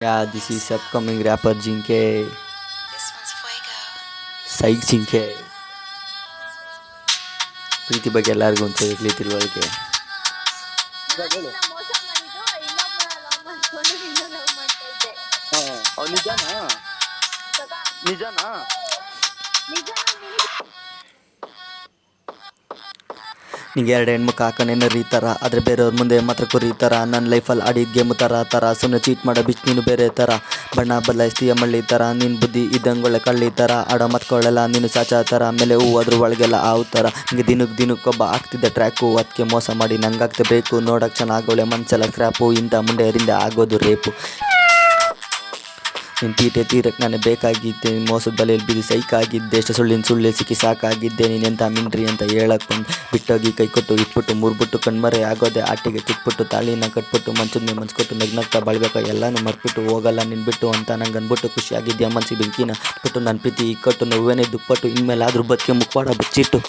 Yeah, this is upcoming rapper Jinke. This one's Fuego. Psych Jinke. ಪ್ರೀತಿ ಬಗ್ಗೆ ಎಲ್ಲರಿಗೂ ಒಂದ್ಸರಿ ತಿಳುವಳಿಕೆ. ನಾನಿನ್ನ ಮೋಸ ಮಾಡಿದ್ದು ಇನ್ನೊಬ್ಬನ ಲವ್ ಮಾಡ್ಕೊಂಡು ಇನ್ನೂ ಲವ್ ಮಾಡ್ತಾ ಇದ್ದೆ. ನಿಜನಾ ಗೊತ್ತಾ? ನಿಜನಾ ನಿಜನಾ ನಿನಗೆ ನಿಂಗೆ ಎರಡು ಹೆಣ್ಮಕ್ಳು ಹಾಕೋನೇನು ರೀತಾರ, ಆದರೆ ಬೇರೆಯವ್ರ ಮುಂದೆ ಮಾತ್ರ ಕುರೀತಾರ. ನನ್ನ ಲೈಫಲ್ಲಿ ಆಡಿದ ಗೇಮು ಥರ ಸುಮ್ಮನೆ ಚೀಟ್ ಮಾಡೋ ಬಿಟ್ಟು ನೀನು ಬೇರೆ ಥರ. ಬಣ್ಣ ಬದಲಾಯಿಸ್ತೀಯ ಮಳ್ಳಿ ಥರ, ನಿನ್ನ ಬುದ್ಧಿ ಇದ್ದಂಗೊಳ್ಳೆ ಕಳ್ಳಿ ಥರ. ಆಡೋ ಮತ್ಕೊಳ್ಳೆಲ್ಲ ನೀನು ಸಾಚಾ ಥರ, ಮೇಲೆ ಹೂ ಅದ್ರ ಒಳಗೆಲ್ಲ ಆವು ಥರ. ಹಿಂಗೆ ದಿನಕ್ಕೊಬ್ಬ ಆಗ್ತಿದ್ದ ಟ್ರ್ಯಾಕು, ಅದಕ್ಕೆ ಮೋಸ ಮಾಡಿ ನಂಗಾಗ್ತೆ ಬೇಕು. ನೋಡೋಕೆ ಚೆನ್ನಾಗೋಳೆ ಮನ್ಸೆಲ್ಲ ಸ್ಕ್ರ್ಯಾಪು, ಇಂಥ ಮುಂಡೆಯರಿಂದ ಆಗೋದು ರೇಪು. ನಿನ್ನ ತೀರಕ್ಕೆ ನಾನು ಬೇಕಾಗಿದ್ದೆ, ಮೋಸದ ಬಲೆಯಲ್ಲಿ ಬಿದ್ದು ಸೈಕಾಗಿದ್ದೆ. ಎಷ್ಟು ಸುಳ್ಳು ಸಿಕ್ಕಿ ಸಾಕಾಗಿದ್ದೆ. ನೀನೆಂಥ ಮಿಂಡ್ರಿ ಅಂತ ಹೇಳಕ್ಕೆ ಬಂದು ಬಿಟ್ಟೋಗಿ ಕೈ ಕೊಟ್ಟು ಇಟ್ಬಿಟ್ಟು ಮೂರ್ಬಿಟ್ಟು ಕಣ್ಮರೆ ಆಗೋದೆ ಆಟಿಗೆ ಕಿಟ್ಬಿಟ್ಟು ತಾಳಿನ ಕಟ್ಬಿಟ್ಟು ಮಂಚದ ಮೇಲೆ ಮನ್ಸ್ಕೊಟ್ಟು ನಗ್ನಗ್ತಾ ಬಾಳ್ಬೇಕು. ಎಲ್ಲನೂ ಮರ್ಬಿಟ್ಟು ಹೋಗಲ್ಲ ನಿನ್ನ ಬಿಟ್ಟು ಅಂತ ನಂಗೆ ಅಂದ್ಬಿಟ್ಟು ಖುಷಿಯಾಗಿದ್ದೆ. ಮನ್ಸಿಗೆ ಬೆಂಕಿನ ಬಿಟ್ಟು ನನ್ನ ಪ್ರೀತಿ ಇಕ್ಕಟ್ಟು ನೋವೇನೇ ದುಪ್ಪಟ್ಟು ಇನ್ಮೇಲಾದ್ರೂ ಬದುಕೆ ಮುಖವಾಡ ಬಚ್ಚಿಟ್ಟು.